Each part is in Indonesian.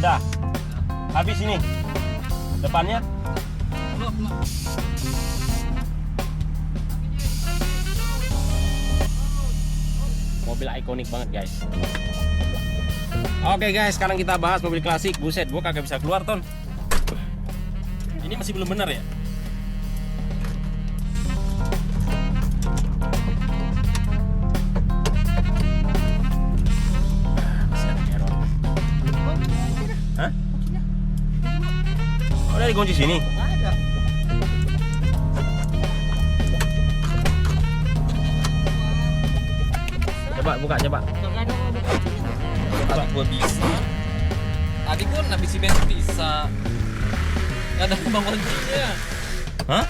Udah. Habis ini. Depannya. Mobil ikonik banget guys. Oke guys, sekarang kita bahas mobil klasik. Buset, gua kagak bisa keluar Ton. Ini masih belum benar ya. Masih ada error. Hah? Oh, udah dikunci sini. Ada. Coba buka, coba. Tadi gua bisa. Tadi gua habis isi bensin bisa. Gak ada lubang kuncinya. Hah?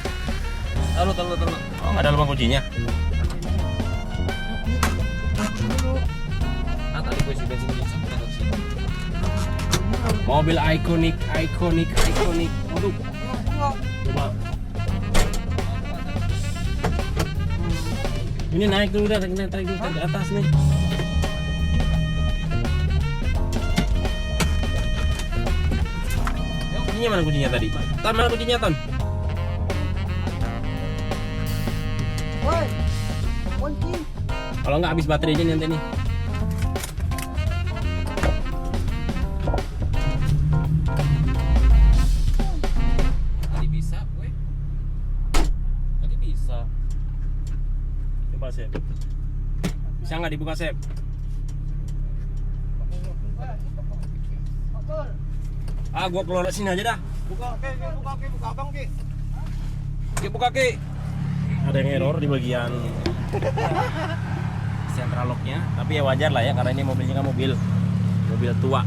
Taruh. Oh, nggak ada lubang kuncinya. Ah, tadi gua isi bensin bisa bukan kunci. Mobil ikonik. Waduh. Coba. Ini naik dulu dah, naik dulu ke atas nih. Kuncinya mana kuncinya tadi? Ton, mana kuncinya Ton? Woi, kunci. Kalau nggak habis baterainya nanti nih. Tadi bisa, gue. Tadi bisa. Coba Sep. Bisa nggak dibuka Sep? Ah, gua keluar sini aja dah. Buka abang Ki. Oke, buka Ki. Ada yang error di bagian central lock-nya, tapi ya wajar lah ya karena ini mobilnya kan mobil tua.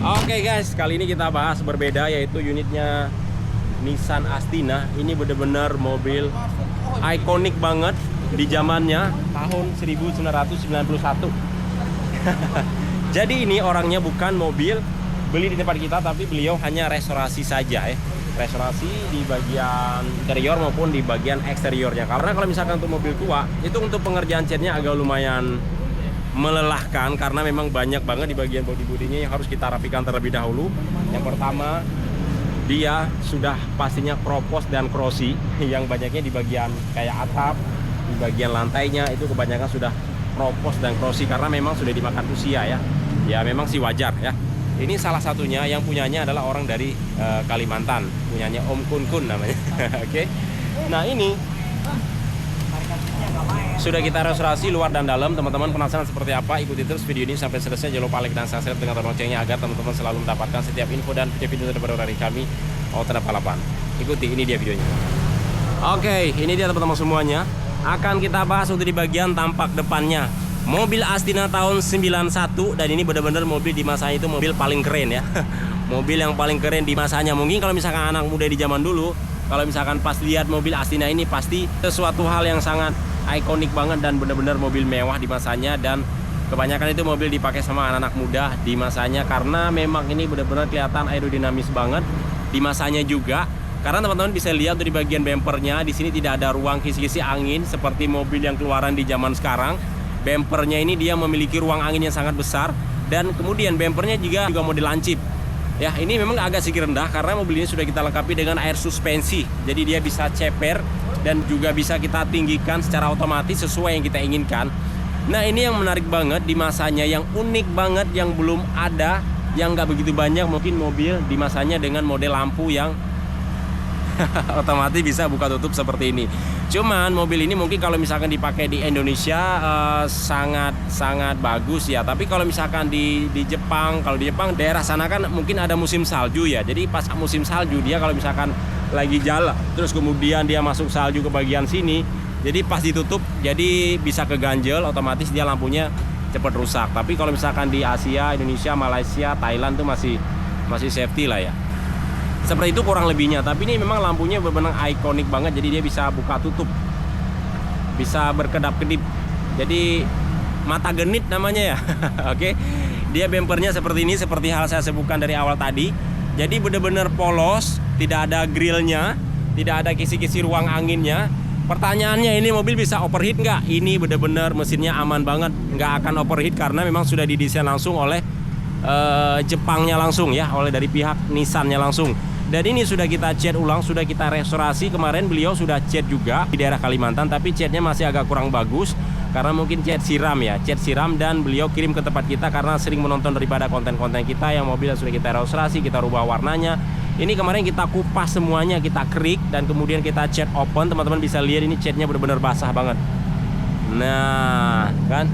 Oke guys, kali ini kita bahas berbeda yaitu unitnya Nissan Astina. Ini bener-bener mobil ikonik banget di zamannya tahun 1991. Jadi ini orangnya bukan mobil beli di tempat kita, tapi beliau hanya restorasi saja ya. Restorasi di bagian interior maupun di bagian eksteriornya. Karena kalau misalkan untuk mobil tua, itu untuk pengerjaan catnya agak lumayan melelahkan karena memang banyak banget di bagian bodi-bodinya yang harus kita rapikan terlebih dahulu. Yang pertama, dia sudah pastinya kropos dan krosi yang banyaknya di bagian kayak atap, di bagian lantainya itu kebanyakan sudah kropos dan krosi karena memang sudah dimakan usia ya. Ya memang sih wajar ya. Ini salah satunya yang punyanya adalah orang dari Kalimantan, punyanya Om Kun Kun namanya. Oke. Nah ini sudah kita restorasi luar dan dalam. Teman-teman penasaran seperti apa? Ikuti terus video ini sampai selesai. Jangan lupa like dan subscribe dengan tombol loncengnya agar teman-teman selalu mendapatkan setiap info dan video terbaru dari kami. Auto Balapan. Ikuti, ini dia videonya. Oke, ini dia teman-teman semuanya. Akan kita bahas untuk di bagian tampak depannya. Mobil Astina tahun 91 dan ini benar-benar mobil di masanya itu mobil paling keren ya. Mobil yang paling keren di masanya. Mungkin kalau misalkan anak muda di zaman dulu, kalau misalkan pas lihat mobil Astina ini pasti sesuatu hal yang sangat ikonik banget dan benar-benar mobil mewah di masanya, dan kebanyakan itu mobil dipakai sama anak-anak muda di masanya karena memang ini benar-benar kelihatan aerodinamis banget di masanya juga. Karena teman-teman bisa lihat dari bagian bempernya di sini tidak ada ruang kisi-kisi angin seperti mobil yang keluaran di zaman sekarang. Bempernya ini dia memiliki ruang angin yang sangat besar dan kemudian bempernya juga model lancip. Ya, ini memang agak sedikit rendah karena mobil ini sudah kita lengkapi dengan air suspensi. Jadi dia bisa ceper dan juga bisa kita tinggikan secara otomatis sesuai yang kita inginkan. Nah, ini yang menarik banget di masanya, yang unik banget, yang belum ada, yang nggak begitu banyak mungkin mobil di masanya dengan model lampu yang otomatis bisa buka tutup seperti ini. Cuman mobil ini mungkin kalau misalkan dipakai di Indonesia sangat bagus ya. Tapi kalau misalkan di Jepang, kalau di Jepang daerah sana kan mungkin ada musim salju ya. Jadi pas musim salju dia kalau misalkan lagi jalan terus kemudian dia masuk salju ke bagian sini, jadi pas ditutup jadi bisa keganjel, otomatis dia lampunya cepat rusak. Tapi kalau misalkan di Asia, Indonesia, Malaysia, Thailand tuh masih safety lah ya. Seperti itu kurang lebihnya. Tapi ini memang lampunya benar-benar ikonik banget. Jadi dia bisa buka tutup, bisa berkedap-kedip. Jadi mata genit namanya ya. Oke. Dia bempernya seperti ini, seperti hal saya sebutkan dari awal tadi. Jadi benar-benar polos, tidak ada grillnya, tidak ada kisi-kisi ruang anginnya. Pertanyaannya, ini mobil bisa overheat nggak? Ini benar-benar mesinnya aman banget, nggak akan overheat karena memang sudah didesain langsung oleh Jepangnya langsung ya, oleh dari pihak Nissannya langsung. Dan ini sudah kita cat ulang, sudah kita restorasi. Kemarin beliau sudah cat juga di daerah Kalimantan, tapi catnya masih agak kurang bagus karena mungkin cat siram ya, cat siram. Dan beliau kirim ke tempat kita karena sering menonton daripada konten-konten kita yang mobil sudah kita restorasi, kita rubah warnanya. Ini kemarin kita kupas semuanya, kita kerik dan kemudian kita cat open. Teman-teman bisa lihat ini catnya benar-benar basah banget. Nah, kan?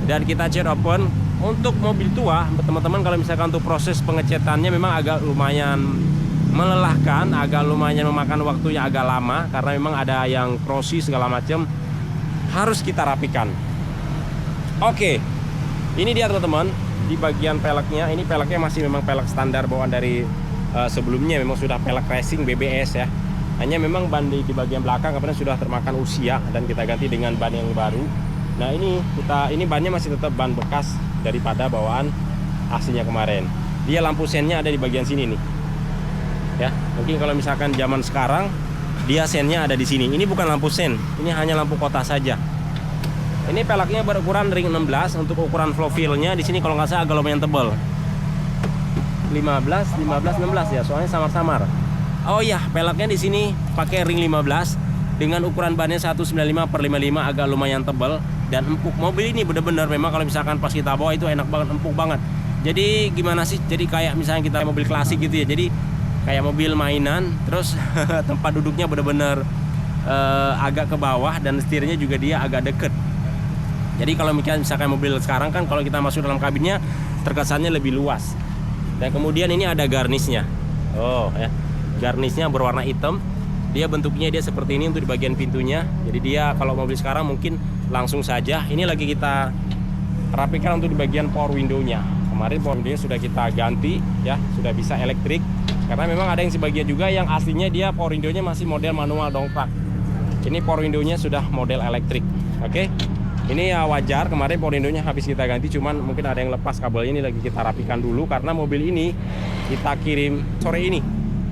Dan kita cat open. Untuk mobil tua, teman-teman kalau misalkan untuk proses pengecatannya memang agak lumayan melelahkan, agak lumayan memakan waktu yang agak lama karena memang ada yang krosi segala macam, harus kita rapikan. Oke, ini dia teman-teman di bagian peleknya. Ini peleknya masih memang pelek standar bawaan dari sebelumnya, memang sudah pelek racing BBS ya. Hanya memang ban di bagian belakang karena sudah termakan usia dan kita ganti dengan ban yang baru. Nah ini bannya masih tetap ban bekas daripada bawaan aslinya kemarin. Dia lampu sennya ada di bagian sini nih. Ya, mungkin kalau misalkan zaman sekarang dia sennya ada di sini. Ini bukan lampu sen, ini hanya lampu kota saja. Ini peleknya berukuran ring 16. Untuk ukuran profilnya di sini kalau nggak salah agak lumayan tebal. 15, 16 ya, soalnya samar-samar. Oh ya, peleknya di sini pakai ring 15 dengan ukuran bannya 195/55, agak lumayan tebal dan empuk. Mobil ini benar-benar memang kalau misalkan pas kita bawa itu enak banget, empuk banget. Jadi gimana sih? Jadi kayak misalnya kita mobil klasik gitu ya. Jadi kayak mobil mainan, terus tempat duduknya benar-benar agak ke bawah dan setirnya juga dia agak deket. Jadi kalau misalkan mobil sekarang kan kalau kita masuk dalam kabinnya terkesannya lebih luas. Dan kemudian ini ada garnisnya. Oh ya, garnisnya berwarna hitam. Dia bentuknya dia seperti ini untuk di bagian pintunya. Jadi dia kalau mobil sekarang mungkin langsung saja. Ini lagi kita rapikan untuk di bagian power window-nya. Kemarin power window-nya sudah kita ganti ya, sudah bisa elektrik. Karena memang ada yang sebagian juga yang aslinya dia power window-nya masih model manual dongkrak. Ini power window-nya sudah model elektrik. Oke. Ini ya wajar, kemarin power window-nya habis kita ganti, cuman mungkin ada yang lepas kabelnya. Ini lagi kita rapikan dulu karena mobil ini kita kirim sore ini.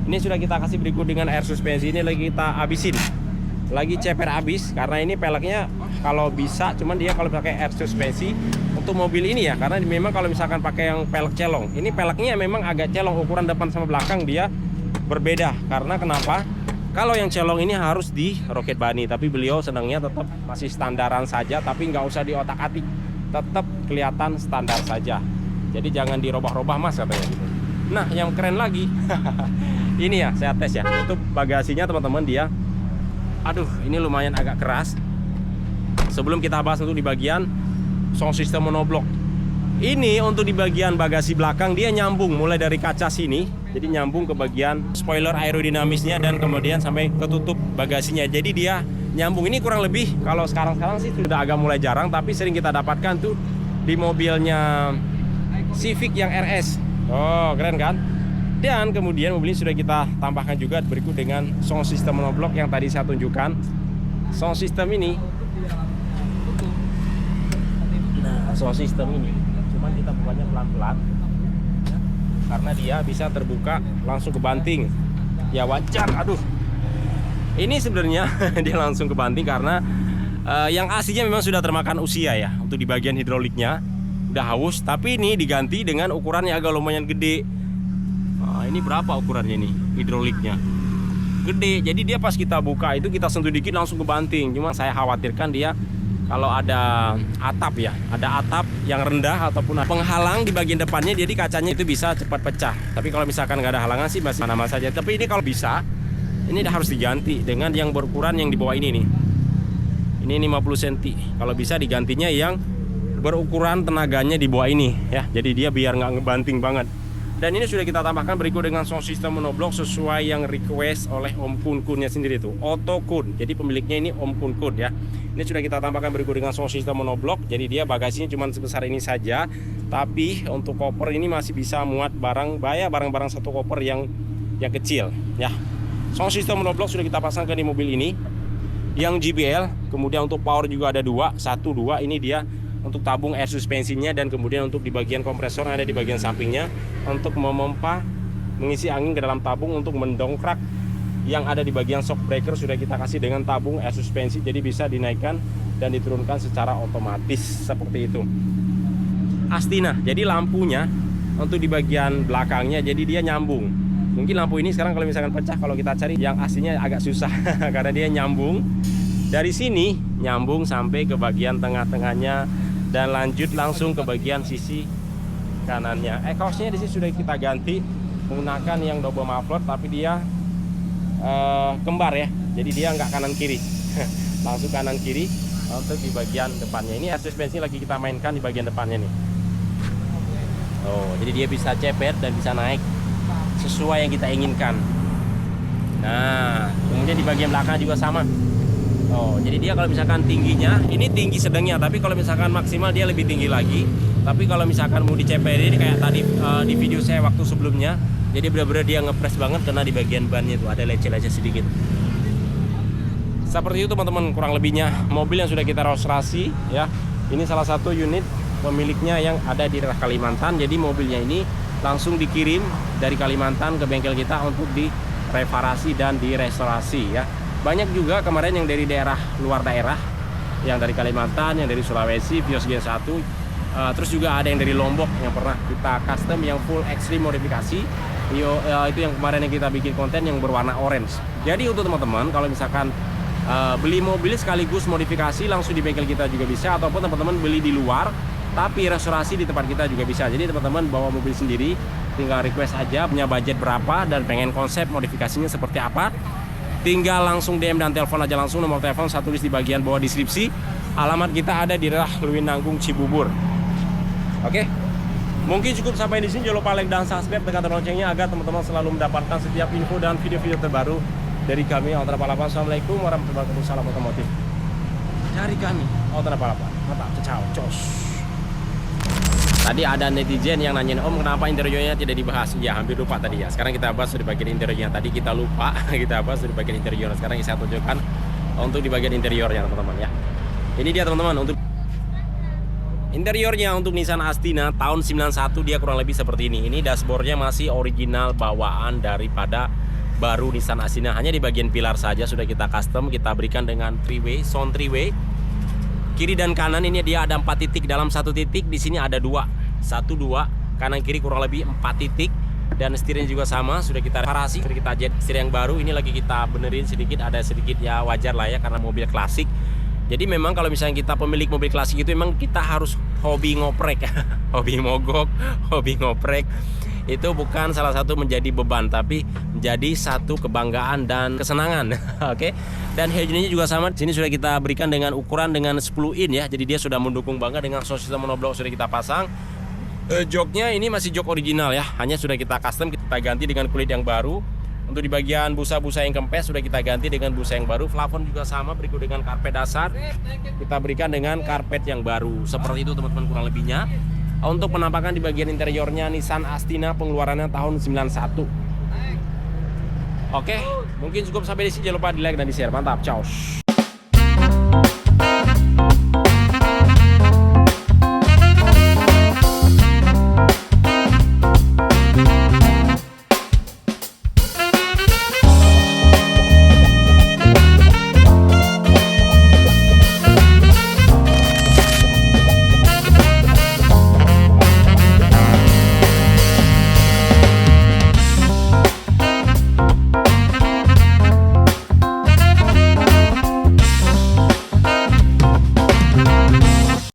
Ini sudah kita kasih berikut dengan air suspensi, ini lagi kita habisin. Lagi ceper habis karena ini peleknya kalau bisa, cuman dia kalau pakai air suspensi untuk mobil ini ya, karena memang kalau misalkan pakai yang pelek celong, ini peleknya memang agak celong, ukuran depan sama belakang dia berbeda. Karena kenapa? Kalau yang celong ini harus di roket bani, tapi beliau senangnya tetap masih standaran saja, tapi nggak usah diotak-atik, tetap kelihatan standar saja. Jadi jangan dirobah-robah mas katanya gitu. Nah yang keren lagi ini ya, saya tes ya untuk bagasinya teman-teman. Dia aduh ini lumayan agak keras. Sebelum kita bahas untuk di bagian sound system monoblock, ini untuk di bagian bagasi belakang dia nyambung mulai dari kaca sini, jadi nyambung ke bagian spoiler aerodinamisnya dan kemudian sampai ketutup bagasinya. Jadi dia nyambung. Ini kurang lebih kalau sekarang sih sudah agak mulai jarang, tapi sering kita dapatkan tuh di mobilnya Civic yang RS. Oh keren kan? Dan kemudian mobil ini sudah kita tambahkan juga berikut dengan sound system monoblock yang tadi saya tunjukkan. Sound system ini, nah sound system ini cuman kita bukanya pelan-pelan ya, karena dia bisa terbuka langsung ke banting. Ya wajar, aduh. Ini sebenarnya dia langsung ke banting karena yang aslinya memang sudah termakan usia ya. Untuk di bagian hidroliknya udah haus, tapi ini diganti dengan ukuran yang agak lumayan gede. Nah, ini berapa ukurannya nih hidroliknya? Gede. Jadi dia pas kita buka itu kita sentuh dikit langsung ke banting. Cuma saya khawatirkan dia kalau ada atap ya, ada atap yang rendah ataupun penghalang di bagian depannya, jadi kacanya itu bisa cepat pecah. Tapi kalau misalkan nggak ada halangan sih masih mana-mana saja. Tapi ini kalau bisa, ini harus diganti dengan yang berukuran yang di bawah ini nih. Ini 50 cm. Kalau bisa digantinya yang berukuran tenaganya di bawah ini ya. Jadi dia biar nggak ngebanting banget. Dan ini sudah kita tambahkan berikut dengan sound system monoblock sesuai yang request oleh Om Kun Kunnya sendiri tuh, Auto Kun. Jadi pemiliknya ini Om Kun Kun ya. Ini sudah kita tambahkan berikut dengan sound system monoblock. Jadi dia bagasinya cuma sebesar ini saja, tapi untuk koper ini masih bisa muat barang-barang satu koper yang kecil ya. Sound system monoblock sudah kita pasangkan di mobil ini. Yang JBL, kemudian untuk power juga ada 2, 1, 2. Ini dia untuk tabung air suspensinya dan kemudian untuk di bagian kompresor yang ada di bagian sampingnya untuk memompa mengisi angin ke dalam tabung untuk mendongkrak yang ada di bagian shock breaker. Sudah kita kasih dengan tabung air suspensi, jadi bisa dinaikkan dan diturunkan secara otomatis seperti itu. Astina, jadi lampunya untuk di bagian belakangnya, jadi dia nyambung. Mungkin lampu ini sekarang kalau misalkan pecah, kalau kita cari yang aslinya agak susah karena dia nyambung dari sini, nyambung sampai ke bagian tengah-tengahnya dan lanjut langsung ke bagian sisi kanannya. Exhaustnya di sini sudah kita ganti menggunakan yang double muffler, tapi dia kembar ya, jadi dia nggak kanan kiri langsung kanan kiri untuk di bagian depannya. Ini suspensi lagi kita mainkan di bagian depannya nih. Oh, jadi dia bisa cepet dan bisa naik sesuai yang kita inginkan. Nah, kemudian di bagian belakang juga sama. Oh, jadi dia kalau misalkan tingginya, ini tinggi sedangnya, tapi kalau misalkan maksimal dia lebih tinggi lagi. Tapi kalau misalkan mau dicepetin kayak tadi di video saya waktu sebelumnya, jadi benar-benar dia ngepres banget karena di bagian bannya itu ada lecet-lecet sedikit. Seperti itu teman-teman kurang lebihnya mobil yang sudah kita restorasi ya. Ini salah satu unit pemiliknya yang ada di daerah Kalimantan. Jadi mobilnya ini langsung dikirim dari Kalimantan ke bengkel kita untuk direparasi dan direstorasi ya. Banyak juga kemarin yang dari daerah luar daerah, yang dari Kalimantan, yang dari Sulawesi, Vios Gen 1, terus juga ada yang dari Lombok yang pernah kita custom yang full extreme modifikasi. Itu yang kemarin yang kita bikin konten yang berwarna orange. Jadi untuk teman-teman kalau misalkan beli mobil sekaligus modifikasi langsung di bengkel kita juga bisa, ataupun teman-teman beli di luar tapi restorasi di tempat kita juga bisa. Jadi teman-teman bawa mobil sendiri, tinggal request aja punya budget berapa dan pengen konsep modifikasinya seperti apa, tinggal langsung DM dan telepon aja langsung. Nomor telepon saya tulis di bagian bawah deskripsi. Alamat kita ada di daerah Lewinanggung, Cibubur. Oke, mungkin cukup sampai di sini. Jangan lupa like dan subscribe, tekan tombol loncengnya agar teman-teman selalu mendapatkan setiap info dan video-video terbaru dari kami Ultra Palapan. Assalamualaikum warahmatullahi wabarakatuh. Salam otomotif dari kami Ultra Palapan. Mantap, ciao, cos. Tadi ada netizen yang nanyain, Om kenapa interiornya tidak dibahas? Ya hampir lupa tadi ya. Sekarang kita bahas di bagian interiornya. Tadi kita lupa kita bahas di bagian interior. Sekarang saya tunjukkan untuk di bagian interiornya teman-teman ya. Ini dia teman-teman untuk interiornya untuk Nissan Astina tahun 91, dia kurang lebih seperti ini. Ini dashboardnya masih original bawaan daripada baru Nissan Astina. Hanya di bagian pilar saja sudah kita custom, kita berikan dengan 3-way, sound 3-way. Kiri dan kanan ini dia ada 4 titik dalam 1 titik. Di sini ada 2. 1, 2, kanan kiri kurang lebih 4 titik. Dan setirnya juga sama, sudah kita reparasi, sudah kita jet setir yang baru. Ini lagi kita benerin sedikit, ada sedikit ya wajar lah ya karena mobil klasik. Jadi memang kalau misalnya kita pemilik mobil klasik itu memang kita harus hobi ngoprek, hobi mogok, hobi ngoprek. Itu bukan salah satu menjadi beban, tapi menjadi satu kebanggaan dan kesenangan. Oke. Dan headunitnya juga sama. Sini sudah kita berikan dengan ukuran dengan 10 in ya. Jadi dia sudah mendukung banget dengan sound system monoblock sudah kita pasang. Joknya ini masih jok original ya. Hanya sudah kita custom, kita ganti dengan kulit yang baru. Untuk di bagian busa-busa yang kempes sudah kita ganti dengan busa yang baru. Plafon juga sama, berikut dengan karpet dasar. Kita berikan dengan karpet yang baru. Seperti itu teman-teman kurang lebihnya. Untuk penampakan di bagian interiornya Nissan Astina pengeluarannya tahun 91. Oke, mungkin cukup sampai di sini. Jangan lupa di like dan di share. Mantap, ciao.